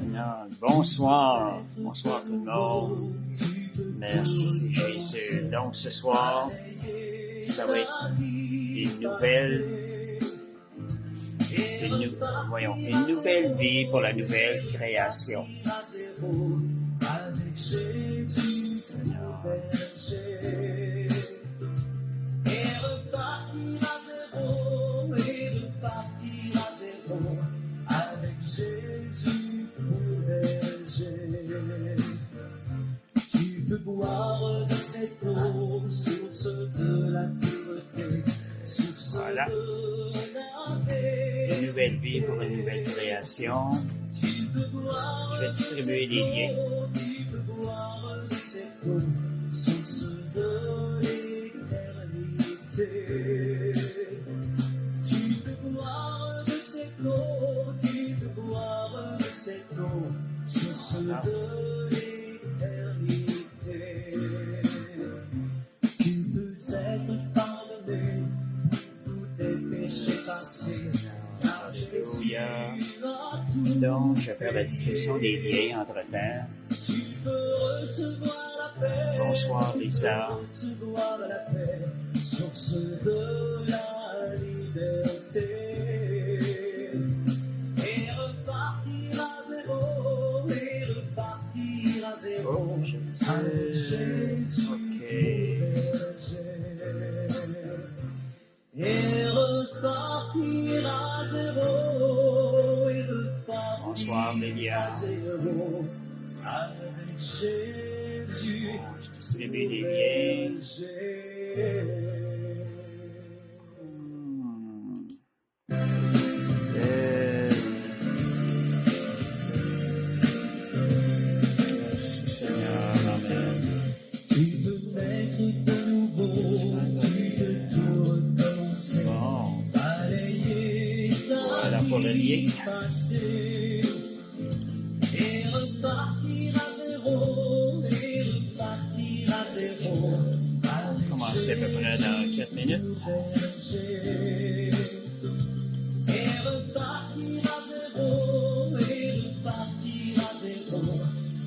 Seigneur. Bonsoir. Bonsoir tout le monde. Merci Jésus. Donc ce soir, ça va être une nouvelle vie pour la nouvelle création. Merci Seigneur. Boire de cette eau, source de la pureté, source Voilà. Une nouvelle vie pour une nouvelle création. Je vais distribuer les liens. Tu peux boire de cette eau, source de l'éternité. Tu peux boire de cette eau, tu peux boire de cette eau, source de l'éternité. Tu peux être pardonné, tous tes péchés passés. Alléluia. Donc, je vais faire la distribution des liens entre-temps. Tu peux recevoir la paix. Bonsoir Lisa. Recevoir la paix, source de la liberté. Et repartir à zéro, et repartir à zéro. Oh, je Avec dis. Jésus, OK. et repartir à zéro, et repartir Bonsoir Lélia. à zéro. Avec Jésus, Je distribue les liens. Merci Seigneur. Amen. Tu peux naître de nouveau, tu peux tout recommencer. Bon. Balayer ta Voilà pour le lien. vie passée et repartir à zéro, et repartir à zéro. Avec Commencer à peu près dans 4 minutes. berger. Et repartir à zéro, et repartir à zéro.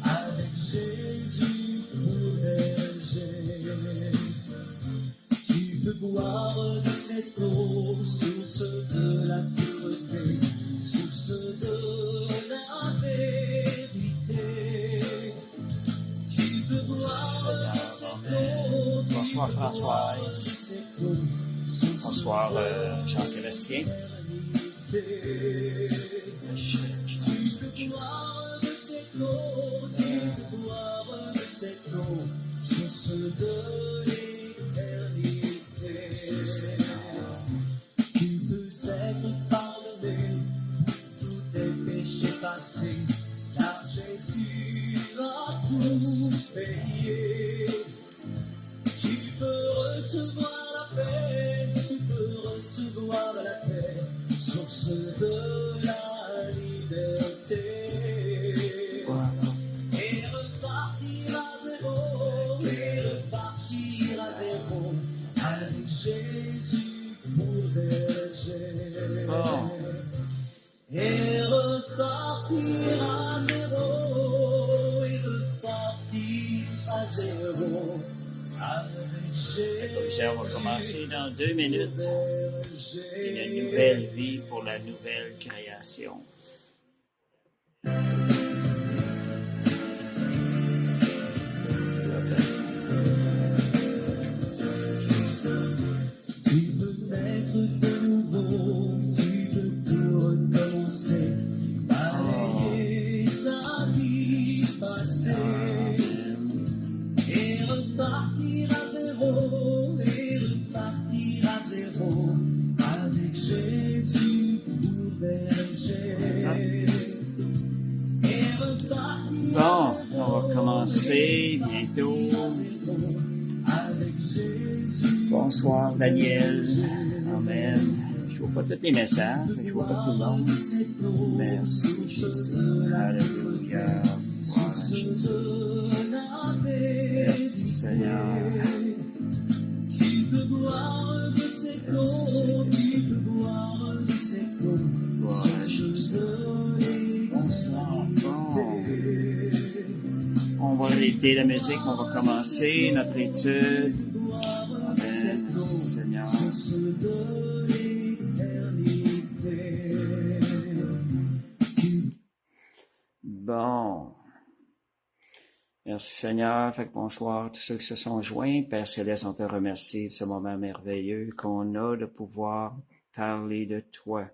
Avec Jésus pour berger. Tu peux boire de cette eau, source de la pureté, source de la vérité. Tu peux boire de cette eau. Bonsoir Françoise. Bonsoir Jean-Sébastien. Tu peux boire de cette eau, tu peux boire de cette eau, source de l'éternité. Tu peux être pardonné, tous tes péchés passés, car Jésus a tout payé. Tu peux recevoir la paix, tu peux recevoir la paix, source de la liberté. Et repartir à zéro, et repartir à zéro, avec Jésus pour berger. Bon. Et repartir à zéro, et repartir à zéro, avec Jésus. On va commencer dans 2 minutes. Une nouvelle vie pour la nouvelle création. Tu peux naître de nouveau, tu peux tout recommencer, balayer ta vie passée, et repartir à zéro, et repartir à zéro, avec Jésus pour berger. Et repartir Bon, on va commencer bientôt. avec Jésus. Bonsoir Daniel. Amen. Je vois pas tous les messages, mais je vois pas tout le monde. Merci Jésus. Alléluia. Gloire à Jésus. Merci Seigneur. Tu peux boire de cette eau, tu peux boire de cette eau, Gloire à Jésus. Bonsoir. Bon. arrêter la musique, on va commencer notre étude. Amen. Merci Seigneur. Bon. Merci Seigneur. Fait que bonsoir à tous ceux qui se sont joints. Père Céleste, on te remercie de ce moment merveilleux qu'on a de pouvoir parler de toi,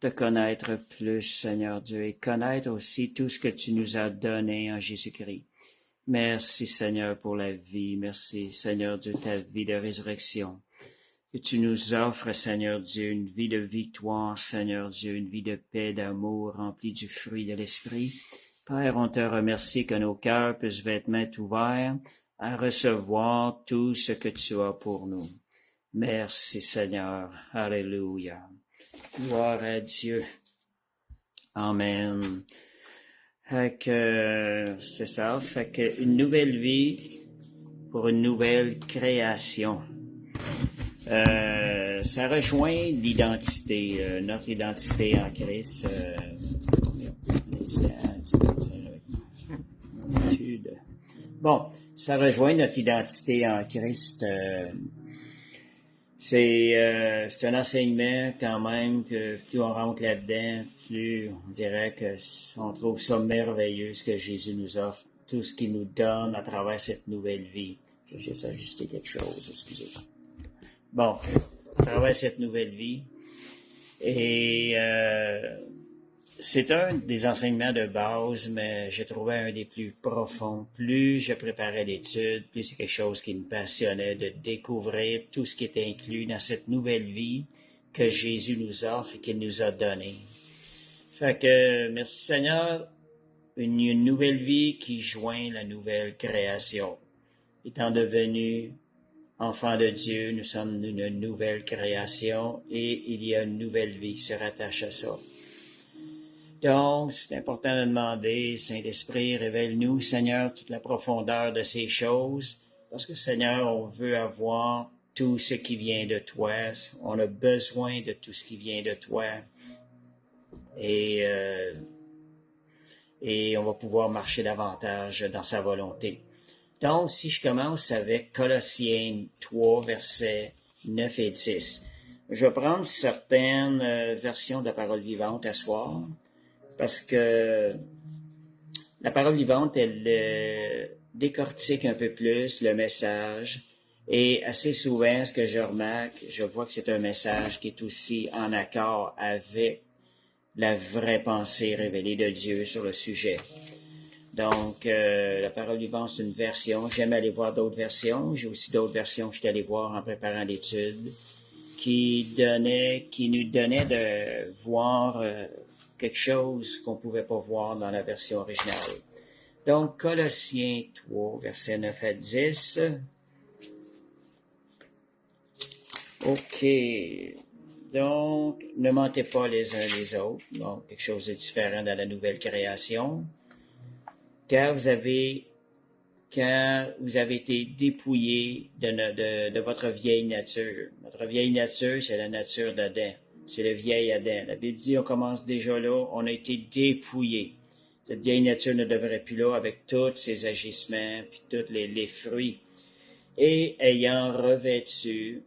de connaître plus, Seigneur Dieu, et connaître aussi tout ce que tu nous as donné en Jésus-Christ. Merci Seigneur pour la vie. Merci Seigneur Dieu, ta vie de résurrection. Que tu nous offres, Seigneur Dieu, une vie de victoire, Seigneur Dieu, une vie de paix, d'amour, remplie du fruit de l'Esprit. Père, on te remercie que nos cœurs puissent être ouverts à recevoir tout ce que tu as pour nous. Merci Seigneur. Alléluia. Gloire à Dieu. Amen. Fait que, c'est ça. Fait que une nouvelle vie pour une nouvelle création. Ça rejoint l'identité, notre identité en Christ. Bon, ça rejoint notre identité en Christ. C'est un enseignement quand même que plus on rentre là-dedans, plus on dirait que on trouve ça merveilleux ce que Jésus nous offre, tout ce qu'il nous donne à travers cette nouvelle vie. Je vais juste ajuster quelque chose, excusez. Bon, à travers cette nouvelle vie. Et c'est un des enseignements de base, mais j'ai trouvé un des plus profonds. Plus je préparais l'étude, plus c'est quelque chose qui me passionnait de découvrir tout ce qui est inclus dans cette nouvelle vie que Jésus nous offre et qu'il nous a donnée. Fait que, merci Seigneur, une nouvelle vie qui joint la nouvelle création. Étant devenu enfants de Dieu, nous sommes une nouvelle création et il y a une nouvelle vie qui se rattache à ça. Donc, c'est important de demander, Saint-Esprit, révèle-nous, Seigneur, toute la profondeur de ces choses, parce que, Seigneur, on veut avoir tout ce qui vient de toi. On a besoin de tout ce qui vient de toi. Et on va pouvoir marcher davantage dans sa volonté. Donc, si je commence avec Colossiens 3, versets 9 et 10, je vais prendre certaines versions de la parole vivante à soir, parce que la parole vivante, elle décortique un peu plus le message, et assez souvent, ce que je remarque, je vois que c'est un message qui est aussi en accord avec la vraie pensée révélée de Dieu sur le sujet. Donc, la parole vivante, c'est une version. J'aime aller voir d'autres versions. J'ai aussi d'autres versions que je suis allé voir en préparant l'étude qui nous donnaient de voir quelque chose qu'on ne pouvait pas voir dans la version originale. Donc, Colossiens 3, versets 9 à 10. OK. Donc, ne mentez pas les uns les autres. Donc, quelque chose de différent dans la nouvelle création. Car vous avez été dépouillés de votre vieille nature. Notre vieille nature, c'est la nature d'Adam. C'est le vieil Adam. La Bible dit, on commence déjà là, on a été dépouillés. Cette vieille nature ne devrait plus là avec tous ses agissements, puis tous les fruits. Et ayant revêtu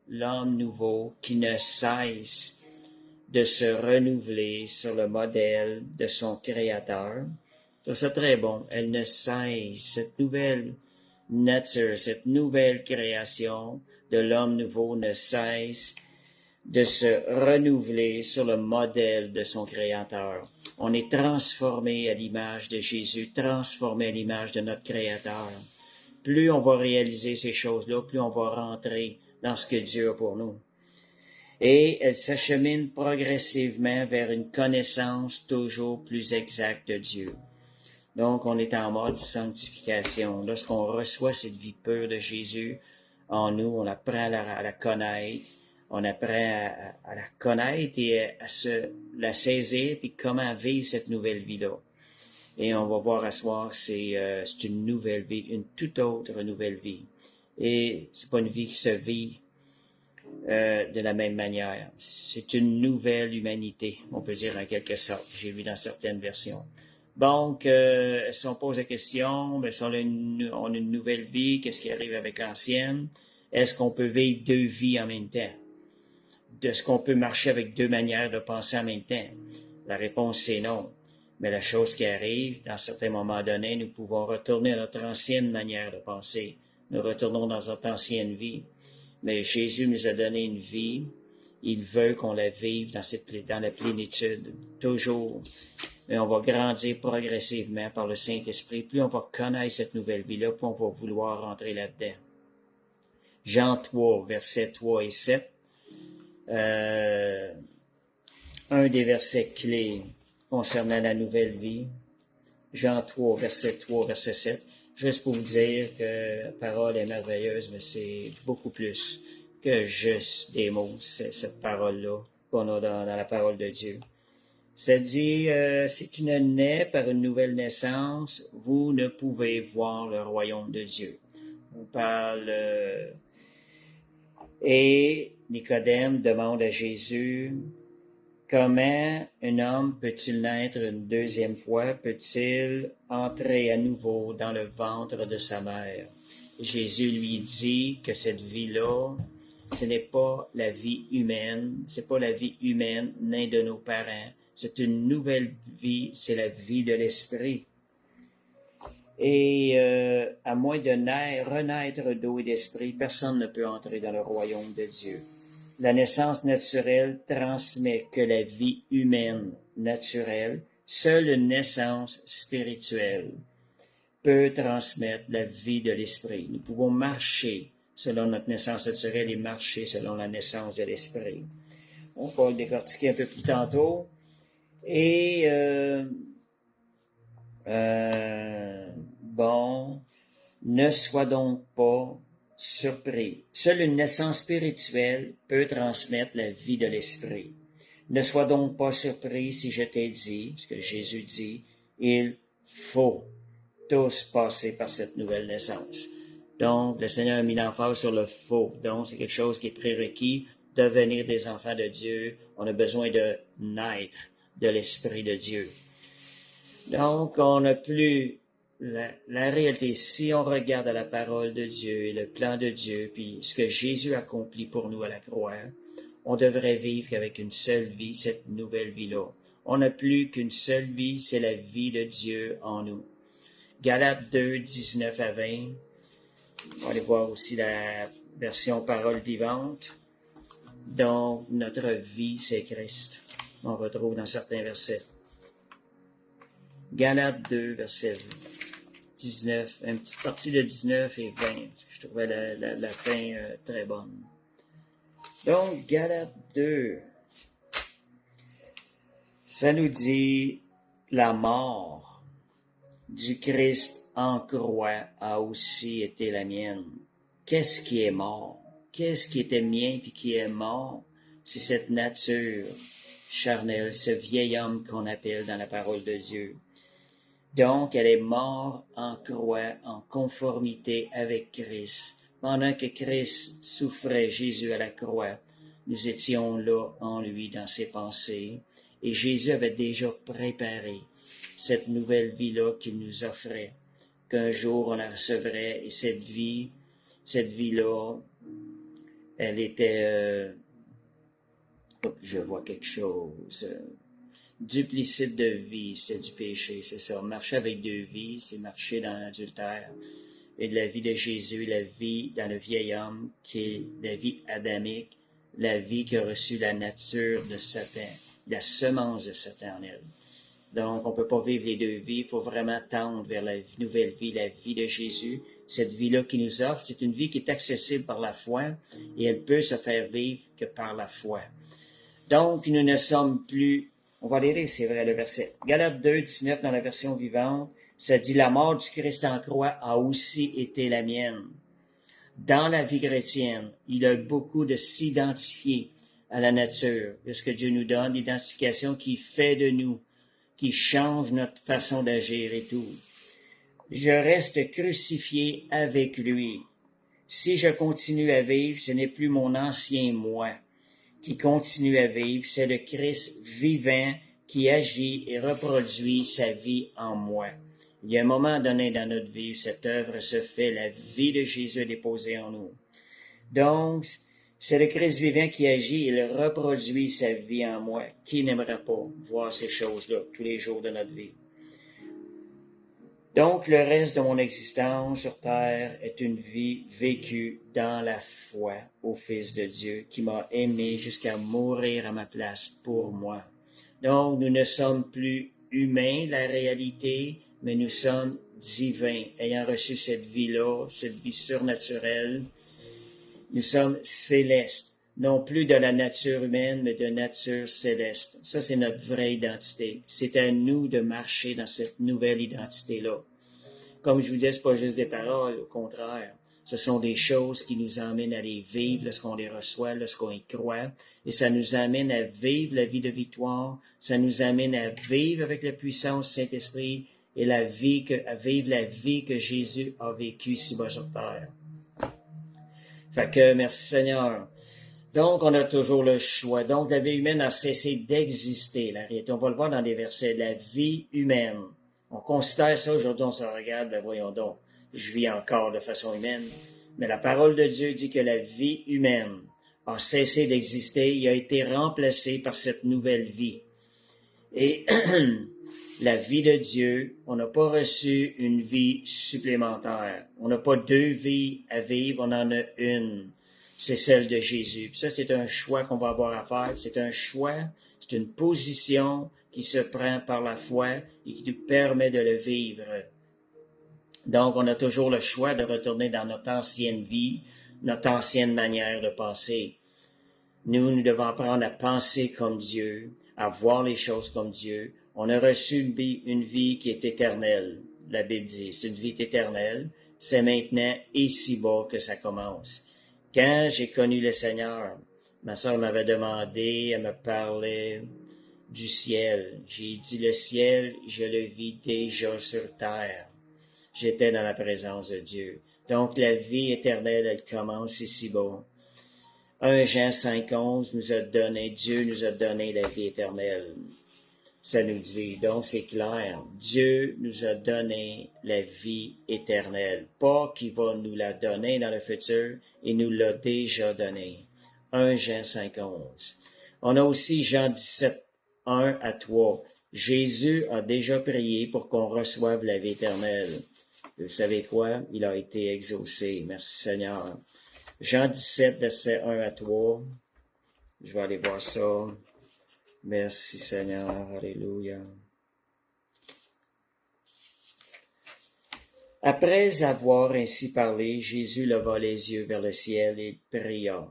l'homme nouveau qui ne cesse de se renouveler sur le modèle de son Créateur. C'est très bon. Elle ne cesse, cette nouvelle nature, cette nouvelle création de l'homme nouveau ne cesse de se renouveler sur le modèle de son Créateur. On est transformé à l'image de Jésus, transformé à l'image de notre Créateur. Plus on va réaliser ces choses-là, plus on va rentrer dans ce que Dieu a pour nous. Et elle s'achemine progressivement vers une connaissance toujours plus exacte de Dieu. Donc, on est en mode sanctification. Lorsqu'on reçoit cette vie pure de Jésus en nous, on apprend à la connaître, on apprend à la connaître et à la saisir, puis comment vivre cette nouvelle vie-là. Et on va voir à soir, c'est une nouvelle vie, une toute autre nouvelle vie. Et c'est pas une vie qui se vit de la même manière. C'est une nouvelle humanité, on peut dire en quelque sorte. J'ai vu dans certaines versions. Donc, si on pose la question, si on a une nouvelle vie, qu'est-ce qui arrive avec l'ancienne? Est-ce qu'on peut vivre deux vies en même temps? Est-ce qu'on peut marcher avec deux manières de penser en même temps? La réponse, c'est non. Mais la chose qui arrive, dans certains moments donnés, nous pouvons retourner à notre ancienne manière de penser. Nous retournons dans notre ancienne vie. Mais Jésus nous a donné une vie. Il veut qu'on la vive dans la plénitude, toujours. Mais on va grandir progressivement par le Saint-Esprit. Plus on va connaître cette nouvelle vie-là, plus on va vouloir rentrer là-dedans. Jean 3, versets 3 et 7. Un des versets clés concernant la nouvelle vie. Jean 3, verset 3, verset 7. Juste pour vous dire que la parole est merveilleuse, mais c'est beaucoup plus que juste des mots, cette parole-là qu'on a dans la parole de Dieu. Ça dit, si tu ne nais par une nouvelle naissance, vous ne pouvez voir le royaume de Dieu. On parle... et Nicodème demande à Jésus, comment un homme peut-il naître une deuxième fois? Peut-il entrer à nouveau dans le ventre de sa mère? Jésus lui dit que cette vie-là, ce n'est pas la vie humaine, c'est pas la vie humaine née de nos parents. C'est une nouvelle vie, c'est la vie de l'esprit. Et à moins de renaître d'eau et d'esprit, personne ne peut entrer dans le royaume de Dieu. La naissance naturelle transmet que la vie humaine naturelle. Seule une naissance spirituelle peut transmettre la vie de l'esprit. Nous pouvons marcher selon notre naissance naturelle et marcher selon la naissance de l'esprit. On va le décortiquer un peu plus tantôt. Et bon, ne sois donc pas surpris. Seule une naissance spirituelle peut transmettre la vie de l'esprit. Ne sois donc pas surpris si je t'ai dit, ce que Jésus dit, il faut tous passer par cette nouvelle naissance. Donc, le Seigneur a mis l'emphase sur le faut. Donc, c'est quelque chose qui est prérequis. Devenir des enfants de Dieu, on a besoin de naître de l'Esprit de Dieu. Donc, on n'a plus la réalité. Si on regarde à la parole de Dieu et le plan de Dieu, puis ce que Jésus accomplit pour nous à la croix, on devrait vivre avec une seule vie, cette nouvelle vie-là. On n'a plus qu'une seule vie, c'est la vie de Dieu en nous. Galates 2, 19 à 20. On va aller voir aussi la version parole vivante. Donc, notre vie, c'est Christ. On retrouve dans certains versets. Galates 2, verset 19, une petite partie de 19 et 20. Je trouvais la fin très bonne. Donc, Galates 2, ça nous dit la mort du Christ en croix a aussi été la mienne. Qu'est-ce qui est mort? Qu'est-ce qui était mien puis qui est mort? C'est cette nature charnelle, ce vieil homme qu'on appelle dans la parole de Dieu. Donc, elle est morte en croix, en conformité avec Christ. Pendant que Christ souffrait, Jésus à la croix, nous étions là en lui, dans ses pensées. Et Jésus avait déjà préparé cette nouvelle vie-là qu'il nous offrait, qu'un jour on la recevrait. Et cette vie-là, elle était... je vois quelque chose... duplicite de vie, c'est du péché, c'est ça. Marcher avec deux vies, c'est marcher dans l'adultère. Et de la vie de Jésus, la vie dans le vieil homme, qui est la vie adamique, la vie qui a reçu la nature de Satan, la semence de Satan en elle. Donc, on ne peut pas vivre les deux vies, il faut vraiment tendre vers la nouvelle vie, la vie de Jésus. Cette vie-là qu'il nous offre, c'est une vie qui est accessible par la foi et elle peut se faire vivre que par la foi. Donc, nous ne sommes plus... On va lire, c'est vrai, le verset. Galates 2, 19, dans la version vivante, ça dit « La mort du Christ en croix a aussi été la mienne. » Dans la vie chrétienne, il a beaucoup de s'identifier à la nature, de ce que Dieu nous donne, l'identification qui fait de nous, qui change notre façon d'agir et tout. Je reste crucifié avec lui. Si je continue à vivre, ce n'est plus mon ancien moi qui continue à vivre, c'est le Christ vivant qui agit et reproduit sa vie en moi. Il y a un moment donné dans notre vie où cette œuvre se fait, la vie de Jésus est déposée en nous. Donc, c'est le Christ vivant qui agit, il reproduit sa vie en moi. Qui n'aimerait pas voir ces choses-là tous les jours de notre vie? Donc, le reste de mon existence sur terre est une vie vécue dans la foi au Fils de Dieu qui m'a aimé jusqu'à mourir à ma place pour moi. Donc, nous ne sommes plus humains, la réalité, mais nous sommes divins. Ayant reçu cette vie-là, cette vie surnaturelle, nous sommes célestes. Non plus de la nature humaine, mais de nature céleste. Ça, c'est notre vraie identité. C'est à nous de marcher dans cette nouvelle identité-là. Comme je vous disais, c'est pas juste des paroles, au contraire. Ce sont des choses qui nous emmènent à les vivre lorsqu'on les reçoit, lorsqu'on y croit. Et ça nous amène à vivre la vie de victoire. Ça nous amène à vivre avec la puissance du Saint-Esprit et à vivre la vie que Jésus a vécue ici-bas sur terre. Fait que, merci Seigneur. Donc, on a toujours le choix. Donc, la vie humaine a cessé d'exister. La réalité, on va le voir dans des versets. La vie humaine. On considère ça, aujourd'hui, on se regarde, ben voyons donc, je vis encore de façon humaine. Mais la parole de Dieu dit que la vie humaine a cessé d'exister. Il a été remplacé par cette nouvelle vie. Et la vie de Dieu, on n'a pas reçu une vie supplémentaire. On n'a pas deux vies à vivre, on en a une. C'est celle de Jésus. Puis ça, c'est un choix qu'on va avoir à faire. C'est un choix, c'est une position qui se prend par la foi et qui nous permet de le vivre. Donc, on a toujours le choix de retourner dans notre ancienne vie, notre ancienne manière de penser. Nous devons apprendre à penser comme Dieu, à voir les choses comme Dieu. On a reçu une vie qui est éternelle. La Bible dit, c'est une vie éternelle. C'est maintenant ici-bas que ça commence. Quand j'ai connu le Seigneur, ma sœur m'avait demandé, elle me parlait du ciel. J'ai dit, le ciel, je le vis déjà sur terre. J'étais dans la présence de Dieu. Donc, la vie éternelle, elle commence ici-bas. 1 Jean 5,11 Dieu nous a donné la vie éternelle. Ça nous dit, donc c'est clair, Dieu nous a donné la vie éternelle. Pas qu'il va nous la donner dans le futur, il nous l'a déjà donné. 1 Jean 5,11. On a aussi Jean 17, 1 à 3. Jésus a déjà prié pour qu'on reçoive la vie éternelle. Vous savez quoi? Il a été exaucé. Merci Seigneur. Jean 17, verset 1 à 3. Je vais aller voir ça. Merci Seigneur. Alléluia. Après avoir ainsi parlé, Jésus leva les yeux vers le ciel et pria.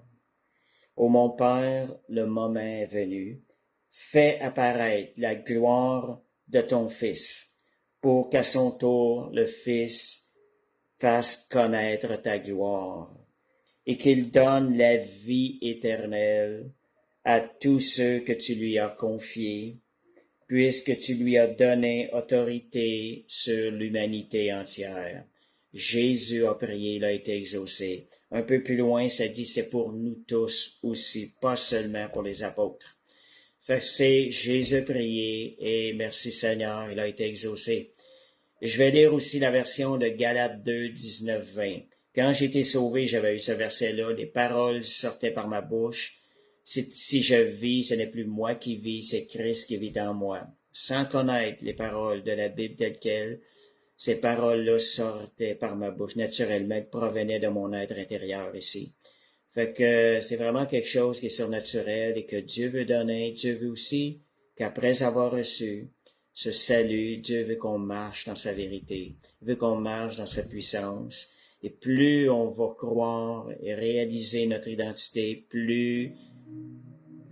Ô mon Père, le moment est venu. Fais apparaître la gloire de ton Fils, pour qu'à son tour le Fils fasse connaître ta gloire, et qu'il donne la vie éternelle à tous ceux que tu lui as confiés, puisque tu lui as donné autorité sur l'humanité entière. Jésus a prié, il a été exaucé. Un peu plus loin, ça dit c'est pour nous tous aussi, pas seulement pour les apôtres. Fait que c'est Jésus a prié et merci Seigneur, il a été exaucé. Je vais lire aussi la version de Galates 2, 19, 20. Quand j'ai été sauvé, j'avais eu ce verset-là, les paroles sortaient par ma bouche. Si je vis, ce n'est plus moi qui vis, c'est Christ qui vit en moi. Sans connaître les paroles de la Bible telles quelles, ces paroles-là sortaient par ma bouche, naturellement, elles provenaient de mon être intérieur ici. Fait que c'est vraiment quelque chose qui est surnaturel et que Dieu veut donner. Dieu veut aussi qu'après avoir reçu ce salut, Dieu veut qu'on marche dans sa vérité. Il veut qu'on marche dans sa puissance. Et plus on va croire et réaliser notre identité, plus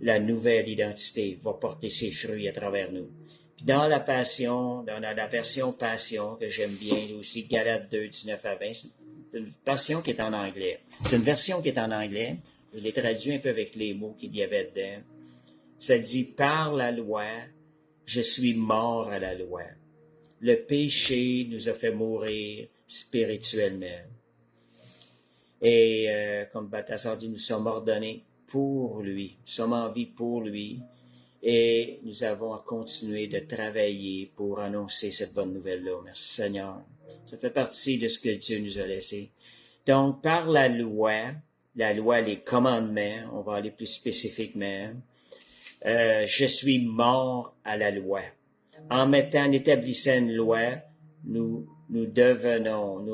la nouvelle identité va porter ses fruits à travers nous. Puis dans la passion, dans la version passion que j'aime bien aussi, Galates 2, 19 à 20, c'est une passion qui est en anglais. C'est une version qui est en anglais. Je l'ai traduit un peu avec les mots qu'il y avait dedans. Ça dit, par la loi, je suis mort à la loi. Le péché nous a fait mourir spirituellement. Et comme Balthazar dit, nous sommes ordonnés pour lui. Nous sommes en vie pour lui. Et nous avons à continuer de travailler pour annoncer cette bonne nouvelle-là. Merci Seigneur. Ça fait partie de ce que Dieu nous a laissé. Donc, par la loi, les commandements, on va aller plus spécifiquement, je suis mort à la loi. En établissant une loi, nous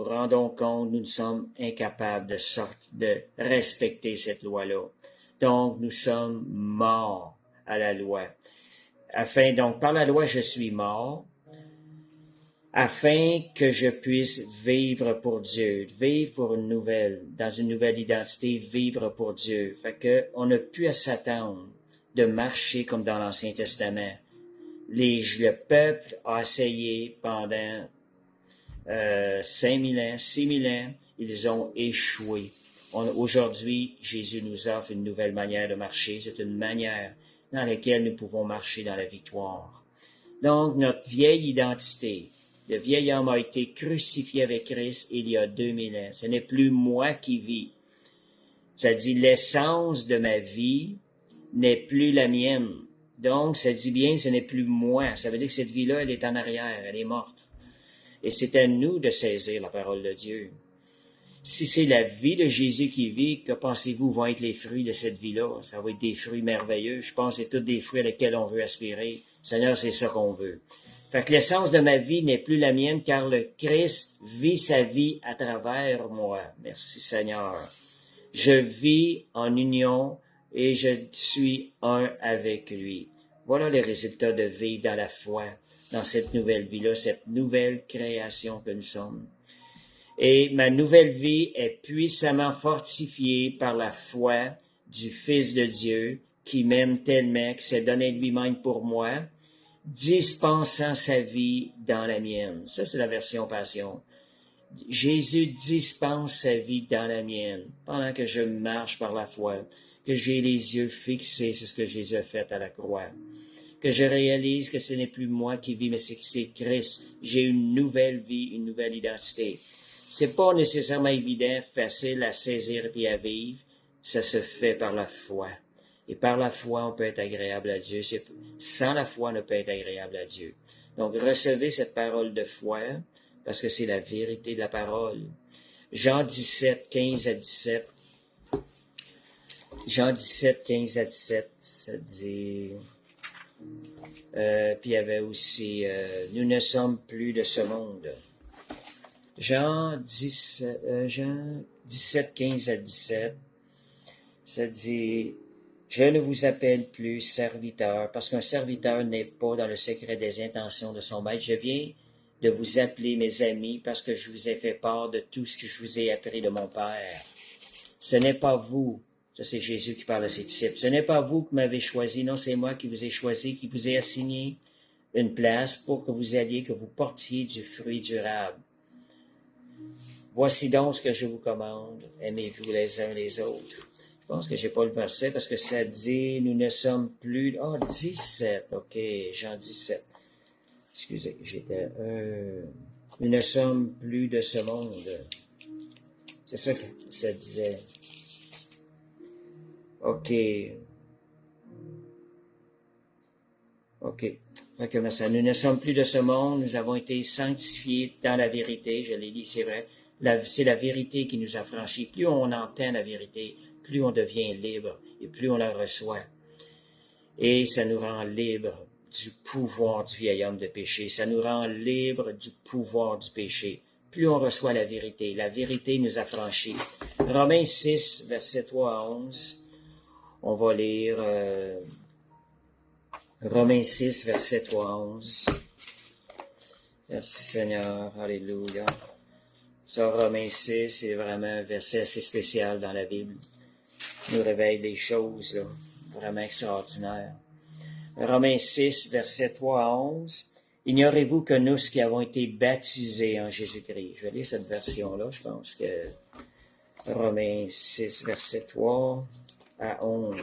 rendons compte, nous sommes incapables de respecter cette loi-là. Donc, nous sommes morts à la loi. Donc, par la loi, je suis mort, afin que je puisse vivre pour Dieu, vivre pour dans une nouvelle identité, vivre pour Dieu. Fait que, on n'a plus à s'attendre de marcher comme dans l'Ancien Testament. Le peuple a essayé pendant 5000 ans, 6000 ans, ils ont échoué. Aujourd'hui, Jésus nous offre une nouvelle manière de marcher. C'est une manière dans laquelle nous pouvons marcher dans la victoire. Donc, notre vieille identité, le vieil homme a été crucifié avec Christ il y a 2000 ans. Ce n'est plus moi qui vis. Ça dit, l'essence de ma vie n'est plus la mienne. Donc, ça dit bien, ce n'est plus moi. Ça veut dire que cette vie-là, elle est en arrière, elle est morte. Et c'est à nous de saisir la parole de Dieu. Si c'est la vie de Jésus qui vit, que pensez-vous vont être les fruits de cette vie-là? Ça va être des fruits merveilleux. Je pense que c'est tous des fruits à lesquels on veut aspirer. Seigneur, c'est ça qu'on veut. Fait que l'essence de ma vie n'est plus la mienne, car le Christ vit sa vie à travers moi. Merci Seigneur. Je vis en union et je suis un avec lui. Voilà les résultats de vivre dans la foi, dans cette nouvelle vie-là, cette nouvelle création que nous sommes. Et ma nouvelle vie est puissamment fortifiée par la foi du Fils de Dieu qui m'aime tellement, qui s'est donné lui-même pour moi, dispensant sa vie dans la mienne. Ça, c'est la version Passion. Jésus dispense sa vie dans la mienne pendant que je marche par la foi, que j'ai les yeux fixés sur ce que Jésus a fait à la croix, que je réalise que ce n'est plus moi qui vis, mais c'est Christ. J'ai une nouvelle vie, une nouvelle identité. C'est pas nécessairement évident, facile à saisir et à vivre. Ça se fait par la foi. Et par la foi, on peut être agréable à Dieu. Sans la foi, on ne peut être agréable à Dieu. Donc, recevez cette parole de foi, parce que c'est la vérité de la parole. Jean 17, 15 à 17. Jean 17, 15 à 17, ça dit... puis il y avait aussi « Nous ne sommes plus de ce monde ». Jean 17, 15 à 17, ça dit « Je ne vous appelle plus serviteur, parce qu'un serviteur n'est pas dans le secret des intentions de son maître. Je viens de vous appeler mes amis, parce que je vous ai fait part de tout ce que je vous ai appris de mon Père. Ce n'est pas vous. » Ça, c'est Jésus qui parle à ses disciples. « Ce n'est pas vous qui m'avez choisi, non, c'est moi qui vous ai choisi, qui vous ai assigné une place pour que vous alliez, que vous portiez du fruit durable. Voici donc ce que je vous commande, aimez-vous les uns les autres. » Je pense que j'ai pas le verset parce que ça dit, nous ne sommes plus... 17, ok, Jean 17. Excusez, j'étais... Nous ne sommes plus de ce monde. C'est ça que ça disait. OK. Ça, nous ne sommes plus de ce monde, nous avons été sanctifiés dans la vérité, je l'ai dit, c'est vrai. C'est la vérité qui nous a franchis. Plus on entend la vérité, plus on devient libre et plus on la reçoit. Et ça nous rend libre du pouvoir du vieil homme de péché. Ça nous rend libre du pouvoir du péché. Plus on reçoit la vérité nous a franchis. Romains 6, versets 3 à 11. On va lire Romains 6, versets 3 à 11. Merci Seigneur, alléluia. Ça, Romains 6, c'est vraiment un verset assez spécial dans la Bible. Il nous réveille des choses, là, vraiment extraordinaires. Romains 6, versets 3 à 11. Ignorez-vous que nous qui avons été baptisés en Jésus-Christ. Je vais lire cette version-là, je pense que Romains 6, verset 3 à 11.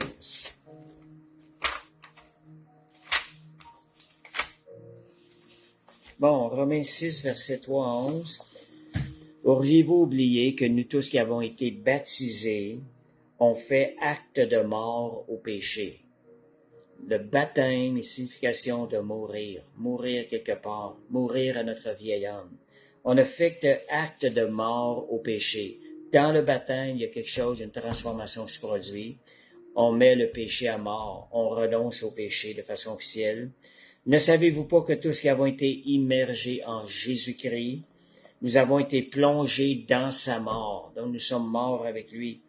Bon, Romains 6, verset 3 à 11. Auriez-vous oublié que nous tous qui avons été baptisés ont fait acte de mort au péché? Le baptême est signification de mourir, mourir quelque part, mourir à notre vieil homme. On effectue acte de mort au péché. Dans le baptême, il y a quelque chose, une transformation qui se produit. On met le péché à mort, on renonce au péché de façon officielle. Ne savez-vous pas que tous qui avons été immergés en Jésus-Christ, nous avons été plongés dans sa mort, donc nous sommes morts avec lui.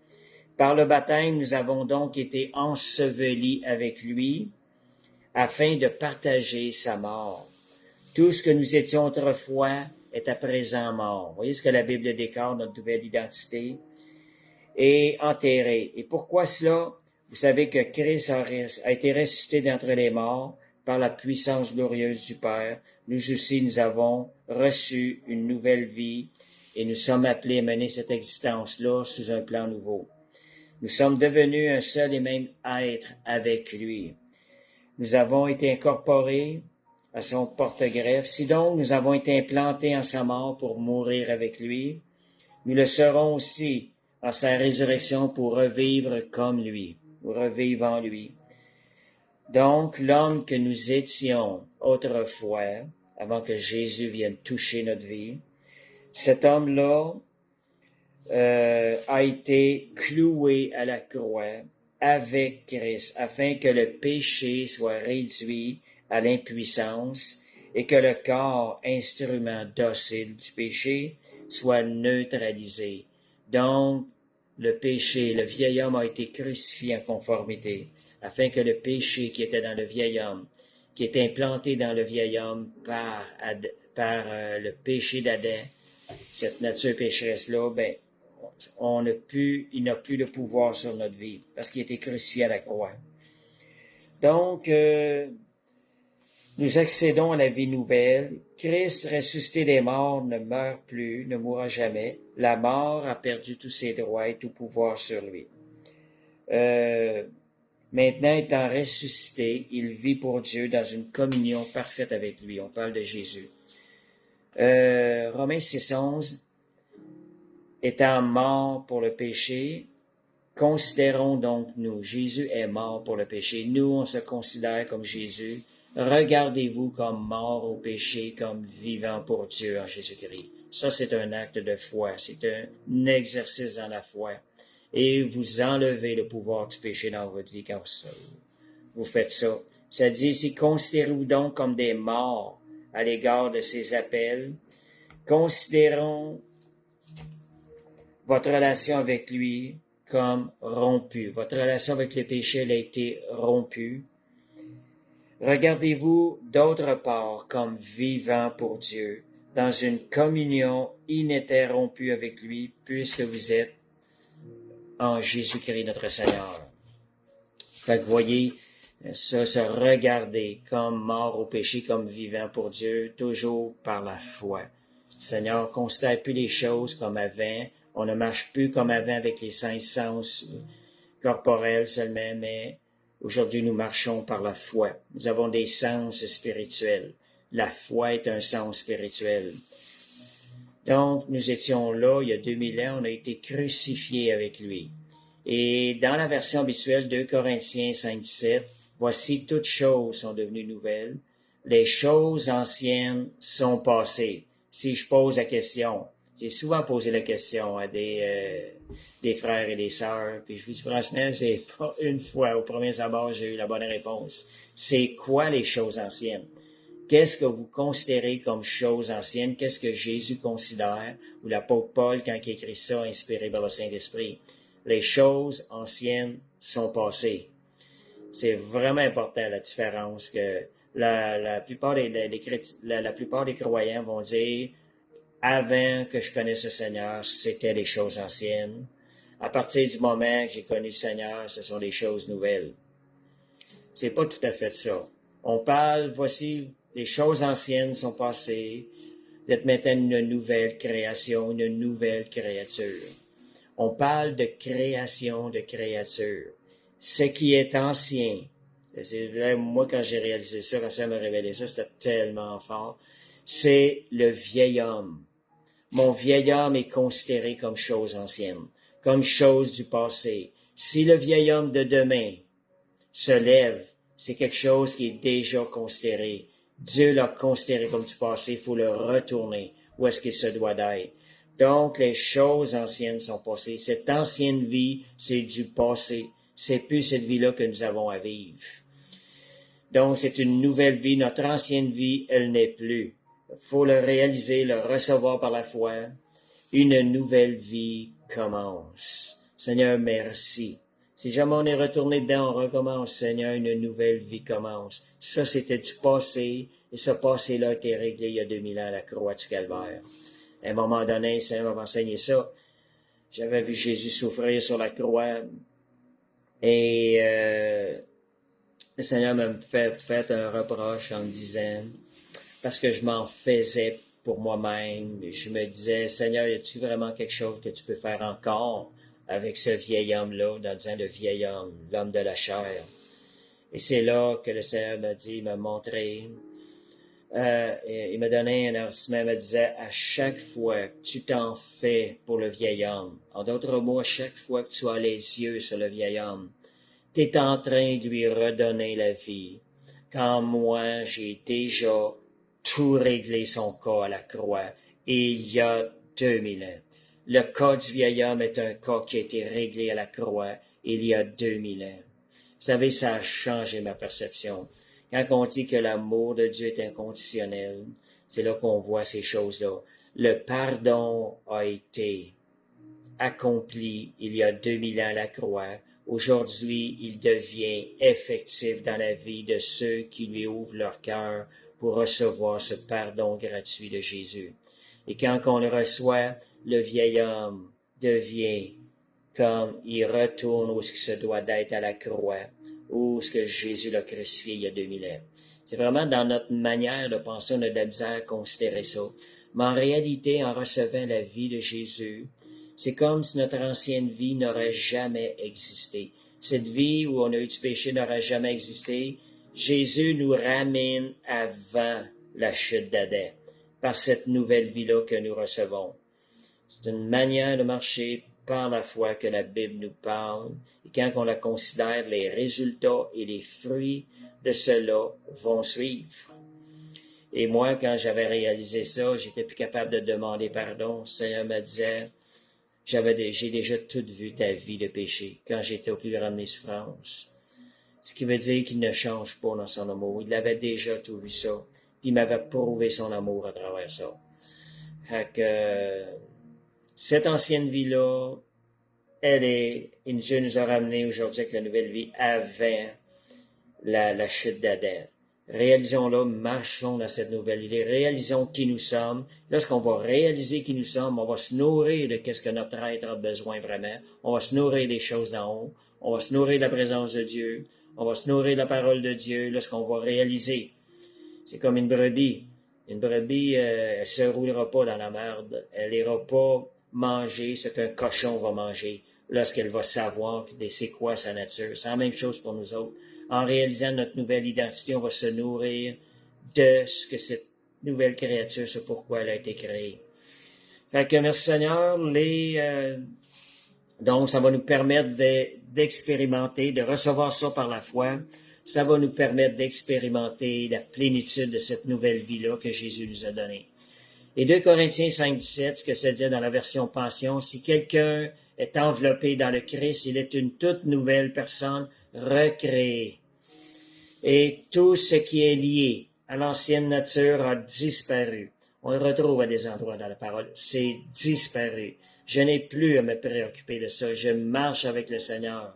Par le baptême, nous avons donc été ensevelis avec lui afin de partager sa mort. Tout ce que nous étions autrefois est à présent mort. Vous voyez ce que la Bible déclare, notre nouvelle identité, et enterré. Et pourquoi cela? Vous savez que Christ a été ressuscité d'entre les morts par la puissance glorieuse du Père. Nous aussi, nous avons reçu une nouvelle vie et nous sommes appelés à mener cette existence-là sous un plan nouveau. Nous sommes devenus un seul et même être avec lui. Nous avons été incorporés à son porte-greffe. Si donc nous avons été implantés en sa mort pour mourir avec lui, nous le serons aussi en sa résurrection pour revivre comme lui, ou revivre en lui. Donc, l'homme que nous étions autrefois, avant que Jésus vienne toucher notre vie, cet homme-là a été cloué à la croix avec Christ, afin que le péché soit réduit à l'impuissance et que le corps, instrument docile du péché, soit neutralisé. Donc, le péché, le vieil homme a été crucifié en conformité, afin que le péché qui était dans le vieil homme, qui était implanté dans le vieil homme par le péché d'Adam, cette nature pécheresse-là, il n'a plus de pouvoir sur notre vie, parce qu'il a été crucifié à la croix. Donc, nous accédons à la vie nouvelle. Christ, ressuscité des morts, ne meurt plus, ne mourra jamais. La mort a perdu tous ses droits et tout pouvoir sur lui. Maintenant, étant ressuscité, il vit pour Dieu dans une communion parfaite avec lui. On parle de Jésus. Romains 6:11, étant mort pour le péché, considérons donc nous. Jésus est mort pour le péché. Nous, on se considère comme Jésus. Regardez-vous comme mort au péché, comme vivant pour Dieu en Jésus-Christ. Ça, c'est un acte de foi. C'est un exercice dans la foi. Et vous enlevez le pouvoir du péché dans votre vie quand vous faites ça. Ça dit ici, considérez-vous donc comme des morts à l'égard de ces appels. Considérons votre relation avec lui comme rompue. Votre relation avec le péché, elle a été rompue. Regardez-vous d'autre part comme vivant pour Dieu, dans une communion ininterrompue avec lui, puisque vous êtes en Jésus-Christ notre Seigneur. Fait que vous voyez, ça, se regarder comme mort au péché, comme vivant pour Dieu, toujours par la foi. Seigneur, on ne considère plus les choses comme avant, on ne marche plus comme avant avec les 5 sens corporels seulement, mais aujourd'hui, nous marchons par la foi. Nous avons des sens spirituels. La foi est un sens spirituel. Donc, nous étions là, il y a 2000 ans, on a été crucifiés avec lui. Et dans la version habituelle, 2 Corinthiens 5:7, voici toutes choses sont devenues nouvelles. Les choses anciennes sont passées. Si je pose la question, j'ai souvent posé la question à des frères et des sœurs, puis je vous dis franchement, j'ai pas une fois, au premier abord, j'ai eu la bonne réponse. C'est quoi les choses anciennes? Qu'est-ce que vous considérez comme choses anciennes? Qu'est-ce que Jésus considère? Ou l'apôtre Paul, quand il écrit ça, inspiré par le Saint-Esprit. Les choses anciennes sont passées. C'est vraiment important, la différence que la plupart des croyants vont dire, avant que je connaisse le Seigneur, c'était les choses anciennes. À partir du moment que j'ai connu le Seigneur, ce sont des choses nouvelles. C'est pas tout à fait ça. On parle, voici, les choses anciennes sont passées. Vous êtes maintenant une nouvelle création, une nouvelle créature. On parle de création, de créature. Ce qui est ancien, c'est vrai, moi quand j'ai réalisé ça, quand ça m'a révélé ça, c'était tellement fort, c'est le vieil homme. Mon vieil homme est considéré comme chose ancienne, comme chose du passé. Si le vieil homme de demain se lève c'est quelque chose qui est déjà considéré. Dieu l'a considéré comme du passé, il faut le retourner où est-ce qu'il se doit d'être. Donc, les choses anciennes sont passées. Cette ancienne vie, c'est du passé. C'est plus cette vie-là que nous avons à vivre. Donc, c'est une nouvelle vie. Notre ancienne vie, elle n'est plus. Il faut le réaliser, le recevoir par la foi. Une nouvelle vie commence. Seigneur, merci. Si jamais on est retourné dedans, on recommence. Seigneur, une nouvelle vie commence. Ça, c'était du passé. Et ce passé-là a été réglé il y a 2000 ans à la croix du Calvaire. À un moment donné, le Seigneur m'a enseigné ça. J'avais vu Jésus souffrir sur la croix. Et le Seigneur m'a fait un reproche en me disant, parce que je m'en faisais pour moi-même, je me disais, Seigneur, y a-t-il vraiment quelque chose que tu peux faire encore avec ce vieil homme-là, dans disant le vieil homme, l'homme de la chair? Et c'est là que le Seigneur m'a dit, il m'a montré, il m'a donné un avertissement, il me disait, à chaque fois que tu t'en fais pour le vieil homme, en d'autres mots, à chaque fois que tu as les yeux sur le vieil homme, tu es en train de lui redonner la vie. Quand moi, j'ai déjà tout réglé son cas à la croix, et il y a 2000 ans. Le cas du vieil homme est un cas qui a été réglé à la croix il y a 2000 ans. Vous savez, ça a changé ma perception. Quand on dit que l'amour de Dieu est inconditionnel, c'est là qu'on voit ces choses-là. Le pardon a été accompli il y a 2000 ans à la croix. Aujourd'hui, il devient effectif dans la vie de ceux qui lui ouvrent leur cœur pour recevoir ce pardon gratuit de Jésus. Et quand on le reçoit, le vieil homme devient comme il retourne où ce qui se doit d'être à la croix, où ce que Jésus l'a crucifié il y a 2000 ans. C'est vraiment dans notre manière de penser, on a de la misère à considérer ça. Mais en réalité, en recevant la vie de Jésus, c'est comme si notre ancienne vie n'aurait jamais existé. Cette vie où on a eu du péché n'aurait jamais existé. Jésus nous ramène avant la chute d'Adam, par cette nouvelle vie-là que nous recevons. C'est une manière de marcher par la foi que la Bible nous parle. Et quand on la considère, les résultats et les fruits de cela vont suivre. Et moi, quand j'avais réalisé ça, j'étais plus capable de demander pardon. Le Seigneur me disait, j'ai déjà tout vu ta vie de péché quand j'étais au plus grand de mes souffrances. Ce qui veut dire qu'il ne change pas dans son amour. Il avait déjà tout vu ça. Puis il m'avait prouvé son amour à travers ça. Fait que cette ancienne vie-là, et Dieu nous a ramené aujourd'hui avec la nouvelle vie avant la chute d'Adam. Réalisons-la, marchons dans cette nouvelle vie, réalisons qui nous sommes. Lorsqu'on va réaliser qui nous sommes, on va se nourrir de ce que notre être a besoin vraiment. On va se nourrir des choses d'en haut. On va se nourrir de la présence de Dieu. On va se nourrir de la parole de Dieu lorsqu'on va réaliser. C'est comme une brebis. Une brebis, elle se roulera pas dans la merde. Elle n'ira pas manger ce qu'un cochon va manger lorsqu'elle va savoir c'est quoi sa nature. C'est la même chose pour nous autres. En réalisant notre nouvelle identité, on va se nourrir de ce que cette nouvelle créature, c'est pourquoi elle a été créée. Fait que merci Seigneur. Donc, ça va nous permettre d'expérimenter, de recevoir ça par la foi. Ça va nous permettre d'expérimenter la plénitude de cette nouvelle vie-là que Jésus nous a donnée. Et 2 Corinthiens 5,17, ce que ça dit dans la version Passion, si quelqu'un est enveloppé dans le Christ, il est une toute nouvelle personne recréée. Et tout ce qui est lié à l'ancienne nature a disparu. On le retrouve à des endroits dans la parole. C'est disparu. Je n'ai plus à me préoccuper de ça. Je marche avec le Seigneur.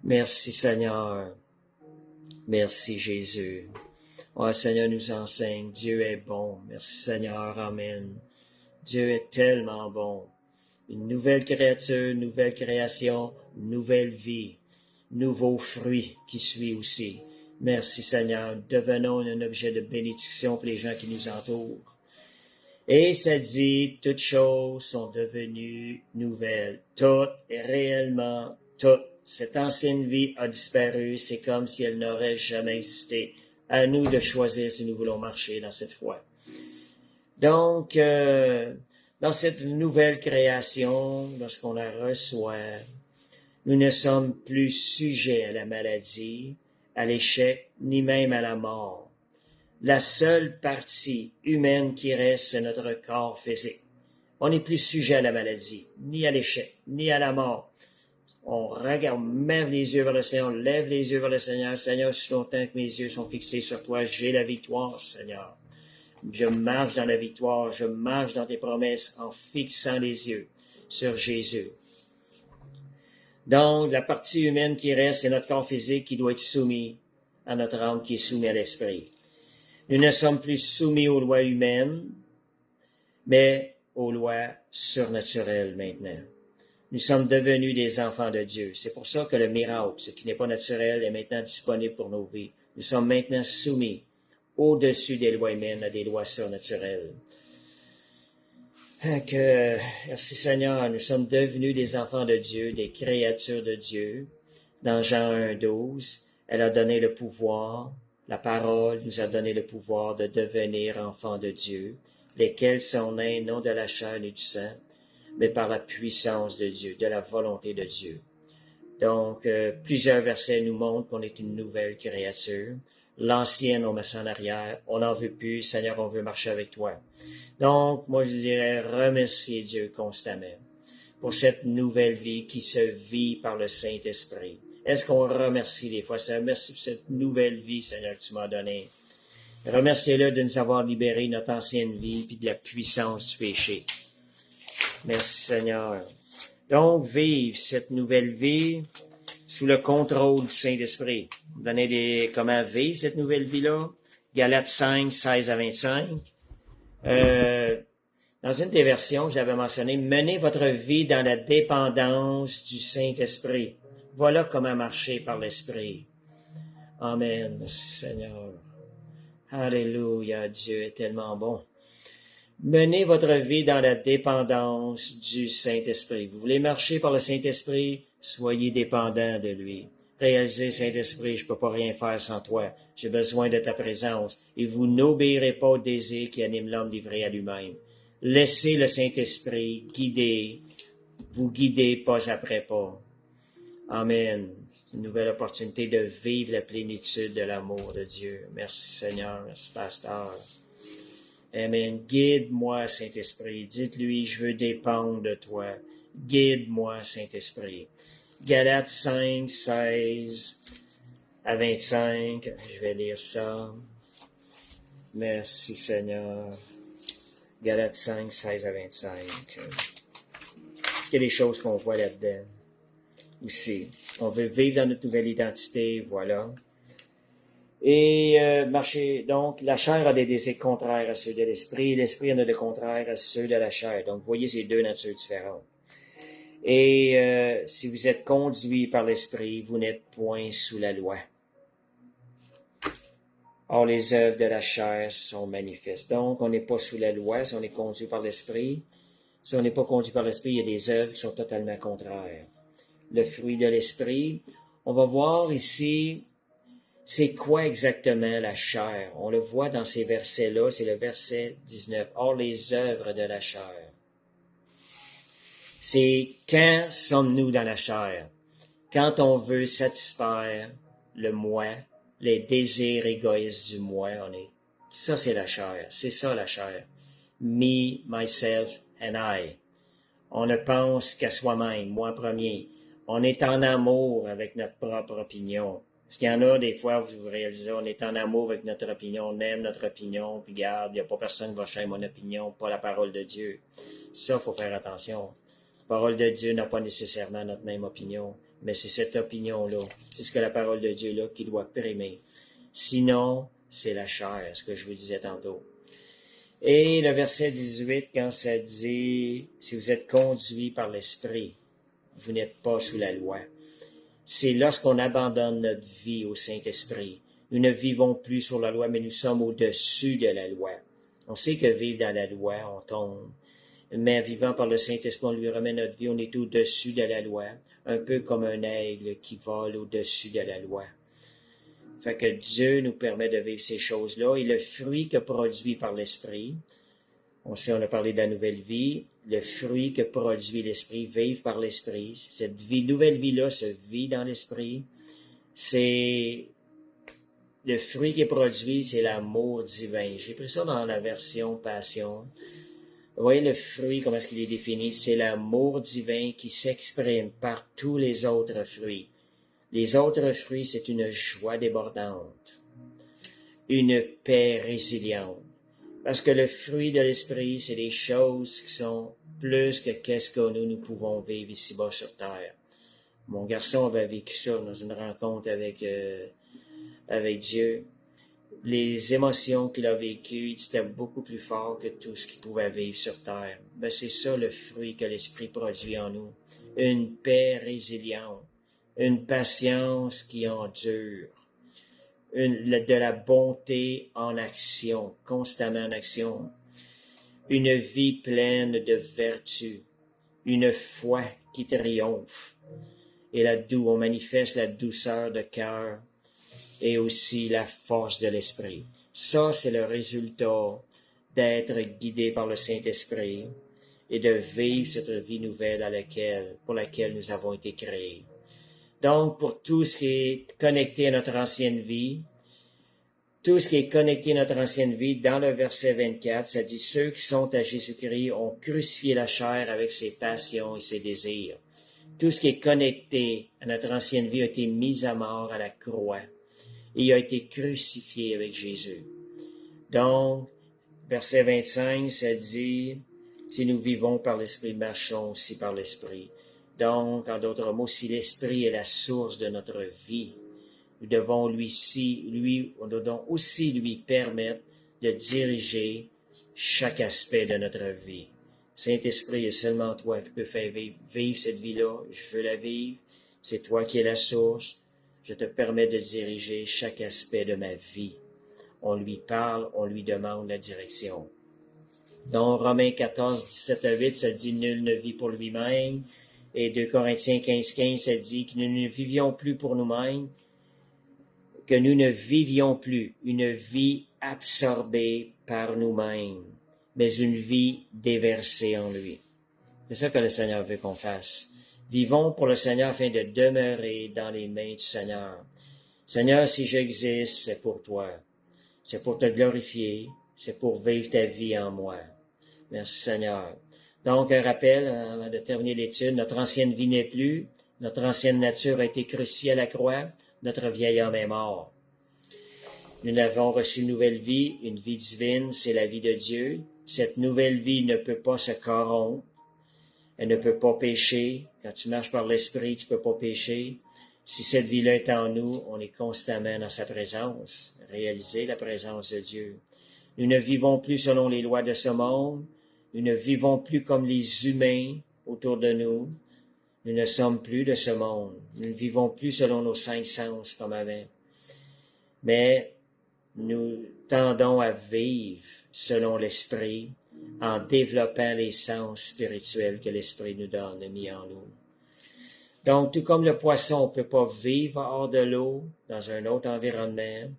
Merci Seigneur. Merci Jésus. Oh Seigneur nous enseigne. Dieu est bon. Merci Seigneur. Amen. Dieu est tellement bon. Une nouvelle créature, nouvelle création, nouvelle vie, nouveaux fruits qui suivent aussi. Merci Seigneur. Devenons un objet de bénédiction pour les gens qui nous entourent. Et ça dit, toutes choses sont devenues nouvelles. Tout est réellement tout. Cette ancienne vie a disparu. C'est comme si elle n'aurait jamais existé. À nous de choisir si nous voulons marcher dans cette foi. Donc, dans cette nouvelle création, lorsqu'on la reçoit, nous ne sommes plus sujets à la maladie, à l'échec, ni même à la mort. La seule partie humaine qui reste, c'est notre corps physique. On n'est plus sujet à la maladie, ni à l'échec, ni à la mort. On regarde, on lève les yeux vers le Seigneur, on lève les yeux vers le Seigneur. Seigneur, si longtemps que mes yeux sont fixés sur toi, j'ai la victoire, Seigneur. Je marche dans la victoire, je marche dans tes promesses en fixant les yeux sur Jésus. Donc, la partie humaine qui reste, c'est notre corps physique qui doit être soumis à notre âme qui est soumis à l'esprit. Nous ne sommes plus soumis aux lois humaines, mais aux lois surnaturelles maintenant. Nous sommes devenus des enfants de Dieu. C'est pour ça que le miracle, ce qui n'est pas naturel, est maintenant disponible pour nos vies. Nous sommes maintenant soumis au-dessus des lois humaines à des lois surnaturelles. Merci Seigneur, nous sommes devenus des enfants de Dieu, des créatures de Dieu. Dans Jean 1,12, elle a donné le pouvoir, la parole nous a donné le pouvoir de devenir enfants de Dieu, lesquels sont nés non de la chair ni du sang, mais par la puissance de Dieu, de la volonté de Dieu. Donc, plusieurs versets nous montrent qu'on est une nouvelle créature. L'ancienne, on met ça en arrière. On n'en veut plus. Seigneur, on veut marcher avec toi. Donc, moi, je dirais remercier Dieu constamment pour cette nouvelle vie qui se vit par le Saint-Esprit. Est-ce qu'on remercie des fois? Seigneur, merci pour cette nouvelle vie, Seigneur, que tu m'as donnée. Remerciez-le de nous avoir libéré notre ancienne vie puis de la puissance du péché. Merci, Seigneur. Donc, vivre cette nouvelle vie sous le contrôle du Saint-Esprit. Donner comment vivre cette nouvelle vie-là. Galates 5, 16 à 25. Dans une des versions, j'avais mentionné, menez votre vie dans la dépendance du Saint-Esprit. Voilà comment marcher par l'Esprit. Amen. Merci, Seigneur. Alléluia. Dieu est tellement bon. Menez votre vie dans la dépendance du Saint-Esprit. Vous voulez marcher par le Saint-Esprit? Soyez dépendant de lui. Réalisez, Saint-Esprit, je ne peux pas rien faire sans toi. J'ai besoin de ta présence. Et vous n'obéirez pas au désir qui anime l'homme livré à lui-même. Laissez le Saint-Esprit vous guider pas après pas. Amen. C'est une nouvelle opportunité de vivre la plénitude de l'amour de Dieu. Merci Seigneur, merci Pasteur. Amen. Guide-moi, Saint-Esprit. Dites-lui, je veux dépendre de toi. Guide-moi, Saint-Esprit. Galates 5, 16 à 25. Je vais lire ça. Merci, Seigneur. Galates 5, 16 à 25. Il y a des choses qu'on voit là-dedans aussi. On veut vivre dans notre nouvelle identité, voilà. Et marcher, donc, la chair a des désirs contraires à ceux de l'esprit, l'esprit en a des contraires à ceux de la chair. Donc, vous voyez ces deux natures différentes. Et si vous êtes conduit par l'esprit, vous n'êtes point sous la loi. Or, les œuvres de la chair sont manifestes. Donc, on n'est pas sous la loi si on est conduit par l'esprit. Si on n'est pas conduit par l'esprit, il y a des œuvres qui sont totalement contraires. Le fruit de l'esprit, on va voir ici, c'est quoi exactement la chair? On le voit dans ces versets-là, c'est le verset 19. Or, les œuvres de la chair. C'est quand sommes-nous dans la chair? Quand on veut satisfaire le moi, les désirs égoïstes du moi, ça c'est la chair, c'est ça la chair. Me, myself and I. On ne pense qu'à soi-même, moi en premier. On est en amour avec notre propre opinion. Parce qu'il y en a des fois, vous réalisez, on est en amour avec notre opinion, on aime notre opinion, puis regarde, il n'y a pas personne qui va changer mon opinion, pas la parole de Dieu. Ça, il faut faire attention. La parole de Dieu n'a pas nécessairement notre même opinion, mais c'est cette opinion-là, c'est ce que la parole de Dieu là qui doit primer. Sinon, c'est la chair, ce que je vous disais tantôt. Et le verset 18, quand ça dit, si vous êtes conduit par l'Esprit, vous n'êtes pas sous la loi. C'est lorsqu'on abandonne notre vie au Saint-Esprit. Nous ne vivons plus sur la loi, mais nous sommes au-dessus de la loi. On sait que vivre dans la loi, on tombe. Mais vivant par le Saint-Esprit, on lui remet notre vie, on est au-dessus de la loi, un peu comme un aigle qui vole au-dessus de la loi. Fait que Dieu nous permet de vivre ces choses-là. Et le fruit que produit par l'Esprit, on sait, on a parlé de la nouvelle vie, le fruit que produit l'Esprit, vivre par l'Esprit. Cette vie, nouvelle vie-là se vit dans l'Esprit. C'est le fruit qui est produit, c'est l'amour divin. J'ai pris ça dans la version Passion. Vous voyez le fruit, comment est-ce qu'il est défini? C'est l'amour divin qui s'exprime par tous les autres fruits. Les autres fruits, c'est une joie débordante, une paix résiliente. Parce que le fruit de l'esprit, c'est des choses qui sont plus que qu'est-ce que nous pouvons vivre ici-bas sur terre. Mon garçon avait vécu ça dans une rencontre avec Dieu. Les émotions qu'il a vécues, c'était beaucoup plus fort que tout ce qu'il pouvait vivre sur terre. Ben, c'est ça le fruit que l'esprit produit en nous. Une paix résiliente, une patience qui endure, de la bonté en action, constamment en action, une vie pleine de vertu, une foi qui triomphe, et on manifeste la douceur de cœur et aussi la force de l'esprit. Ça, c'est le résultat d'être guidé par le Saint-Esprit et de vivre cette vie nouvelle pour laquelle nous avons été créés. Donc, pour tout ce qui est connecté à notre ancienne vie, dans le verset 24, ça dit « Ceux qui sont à Jésus-Christ ont crucifié la chair avec ses passions et ses désirs. » Tout ce qui est connecté à notre ancienne vie a été mis à mort à la croix et il a été crucifié avec Jésus. Donc, verset 25, ça dit « Si nous vivons par l'Esprit, marchons aussi par l'Esprit. » Donc, en d'autres mots, si l'Esprit est la source de notre vie, nous devons aussi lui permettre de diriger chaque aspect de notre vie. Saint-Esprit, il y a seulement toi qui peux faire vivre cette vie-là. Je veux la vivre. C'est toi qui es la source. Je te permets de diriger chaque aspect de ma vie. On lui parle, on lui demande la direction. Dans Romains 14, 17 à 8, ça dit « Nul ne vit pour lui-même ». Et 2 Corinthiens 15, 15, ça dit que nous ne vivions plus pour nous-mêmes, que nous ne vivions plus une vie absorbée par nous-mêmes, mais une vie déversée en lui. C'est ça que le Seigneur veut qu'on fasse. Vivons pour le Seigneur afin de demeurer dans les mains du Seigneur. Seigneur, si j'existe, c'est pour toi. C'est pour te glorifier. C'est pour vivre ta vie en moi. Merci Seigneur. Donc, un rappel, avant de terminer l'étude, notre ancienne vie n'est plus. Notre ancienne nature a été crucifiée à la croix. Notre vieil homme est mort. Nous avons reçu une nouvelle vie, une vie divine, c'est la vie de Dieu. Cette nouvelle vie ne peut pas se corrompre. Elle ne peut pas pécher. Quand tu marches par l'Esprit, tu ne peux pas pécher. Si cette vie-là est en nous, on est constamment dans sa présence. Réaliser la présence de Dieu. Nous ne vivons plus selon les lois de ce monde. Nous ne vivons plus comme les humains autour de nous. Nous ne sommes plus de ce monde. Nous ne vivons plus selon nos 5 sens comme avant. Mais nous tendons à vivre selon l'Esprit en développant les sens spirituels que l'Esprit nous donne, mis en nous. Donc, tout comme le poisson ne peut pas vivre hors de l'eau, dans un autre environnement,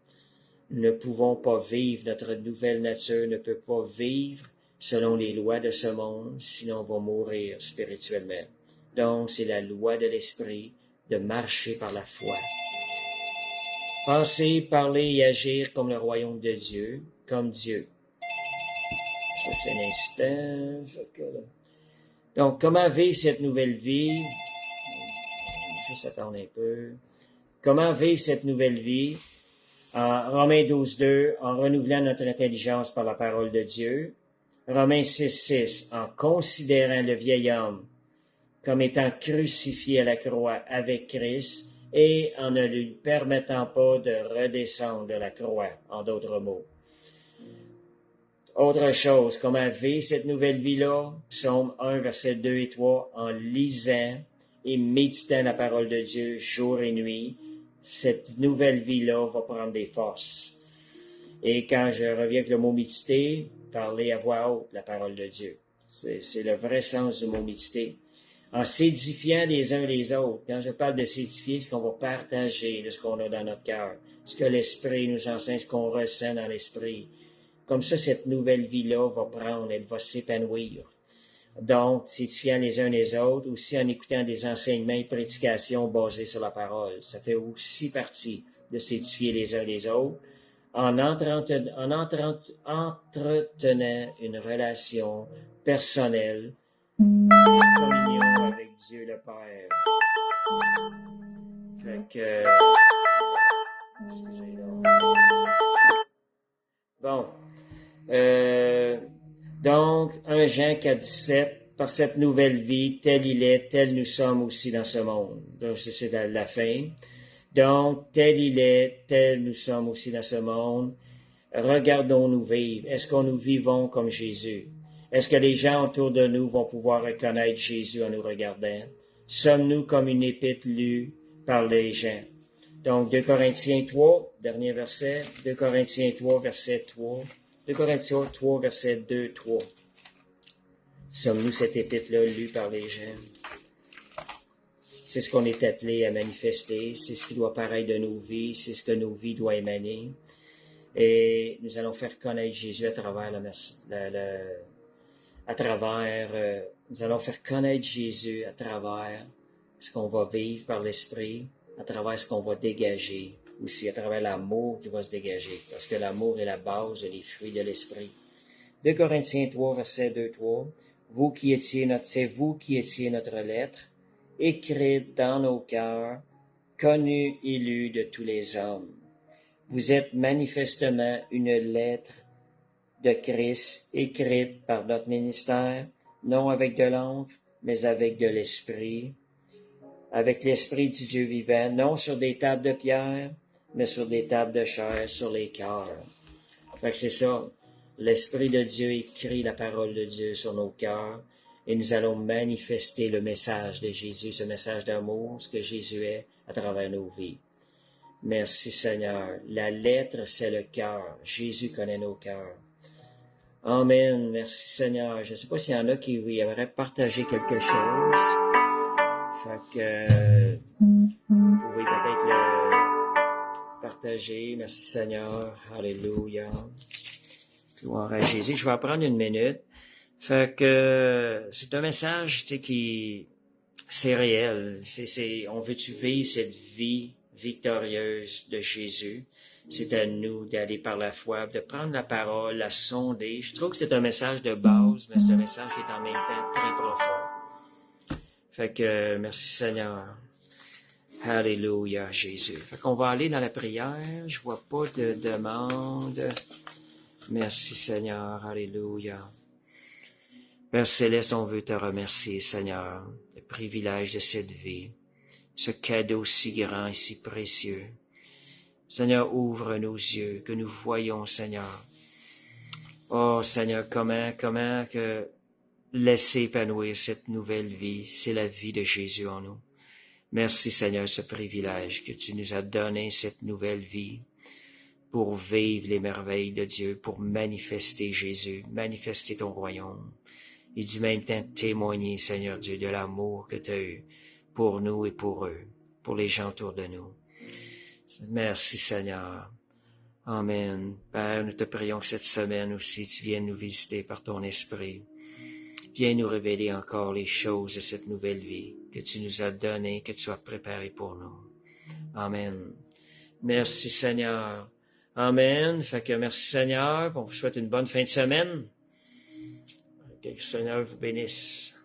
nous ne pouvons pas vivre, notre nouvelle nature ne peut pas vivre selon les lois de ce monde, sinon on va mourir spirituellement. Donc, c'est la loi de l'Esprit de marcher par la foi. Penser, parler et agir comme le royaume de Dieu, comme Dieu. Juste un instant. Donc, comment vivre cette nouvelle vie? Juste attendre un peu. Comment vivre cette nouvelle vie? En Romains 12, 2, en renouvelant notre intelligence par la parole de Dieu. Romains 6, 6, en considérant le vieil homme comme étant crucifié à la croix avec Christ et en ne lui permettant pas de redescendre de la croix, en d'autres mots. Autre chose, comment vivre cette nouvelle vie-là? Psaume 1, versets 2 et 3, en lisant et méditant la parole de Dieu jour et nuit, cette nouvelle vie-là va prendre des forces. Et quand je reviens avec le mot méditer, parler à voix haute la parole de Dieu. C'est le vrai sens du mot méditer. En s'édifiant les uns les autres. Quand je parle de s'édifier, c'est qu'on va partager de ce qu'on a dans notre cœur, ce que l'Esprit nous enseigne, ce qu'on ressent dans l'Esprit. Comme ça, cette nouvelle vie-là va prendre, elle va s'épanouir. Donc, s'édifiant les uns les autres, aussi en écoutant des enseignements et prédications basés sur la parole. Ça fait aussi partie de s'édifier les uns les autres, en entretenant une relation personnelle, en communion avec Dieu le Père. Fait que... excusez-moi. Bon. Donc, 1 Jean 4,17, par cette nouvelle vie, tel il est, tel nous sommes aussi dans ce monde. Donc, c'est la fin. Donc, tel il est, tel nous sommes aussi dans ce monde. Regardons-nous vivre. Est-ce que nous vivons comme Jésus? Est-ce que les gens autour de nous vont pouvoir reconnaître Jésus en nous regardant? Sommes-nous comme une épître lue par les gens? Donc, 2 Corinthiens 3, dernier verset. 2 Corinthiens 3, verset 3. 2 Corinthiens 3, verset 2, 3. Sommes-nous cette épître-là lue par les gens? C'est ce qu'on est appelé à manifester, c'est ce qui doit paraître de nos vies, c'est ce que nos vies doivent émaner. Et nous allons faire connaître Jésus à travers nous allons faire connaître Jésus à travers ce qu'on va vivre par l'Esprit, à travers ce qu'on va dégager, aussi à travers l'amour qui va se dégager, parce que l'amour est la base des fruits de l'Esprit. 2 Corinthiens 3, verset 2, 3. C'est vous qui étiez notre lettre, écrite dans nos cœurs, connue et lue de tous les hommes. Vous êtes manifestement une lettre de Christ, écrite par notre ministère, non avec de l'encre, mais avec de l'Esprit, avec l'Esprit du Dieu vivant, non sur des tables de pierre, mais sur des tables de chair, sur les cœurs. Fait que c'est ça. L'Esprit de Dieu écrit la parole de Dieu sur nos cœurs et nous allons manifester le message de Jésus, ce message d'amour, ce que Jésus est à travers nos vies. Merci Seigneur. La lettre, c'est le cœur. Jésus connaît nos cœurs. Amen. Merci Seigneur. Je ne sais pas s'il y en a qui aimeraient partager quelque chose. Fait que vous pouvez peut-être le partager. Merci Seigneur. Alléluia. Gloire à Jésus. Je vais prendre une minute. Fait que c'est un message, tu sais, qui c'est réel. On veut-tu vivre cette vie victorieuse de Jésus? C'est à nous d'aller par la foi, de prendre la parole, la sonder. Je trouve que c'est un message de base, mais c'est un message qui est en même temps très profond. Fait que merci Seigneur. Alléluia, Jésus. Fait qu'on va aller dans la prière. Je vois pas de demande. Merci Seigneur. Alléluia. Père Céleste, on veut te remercier, Seigneur, le privilège de cette vie, ce cadeau si grand et si précieux. Seigneur, ouvre nos yeux, que nous voyons, Seigneur. Oh, Seigneur, comment que laisser épanouir cette nouvelle vie, c'est la vie de Jésus en nous. Merci, Seigneur, ce privilège que tu nous as donné, cette nouvelle vie, pour vivre les merveilles de Dieu, pour manifester Jésus, manifester ton royaume. Et du même temps témoigner, Seigneur Dieu, de l'amour que tu as eu pour nous et pour eux, pour les gens autour de nous. Merci, Seigneur. Amen. Père, nous te prions que cette semaine aussi, tu viennes nous visiter par ton esprit. Viens nous révéler encore les choses de cette nouvelle vie que tu nous as donnée, que tu as préparée pour nous. Amen. Merci, Seigneur. Amen. Fait que merci, Seigneur. On vous souhaite une bonne fin de semaine. Que le Seigneur vous bénisse.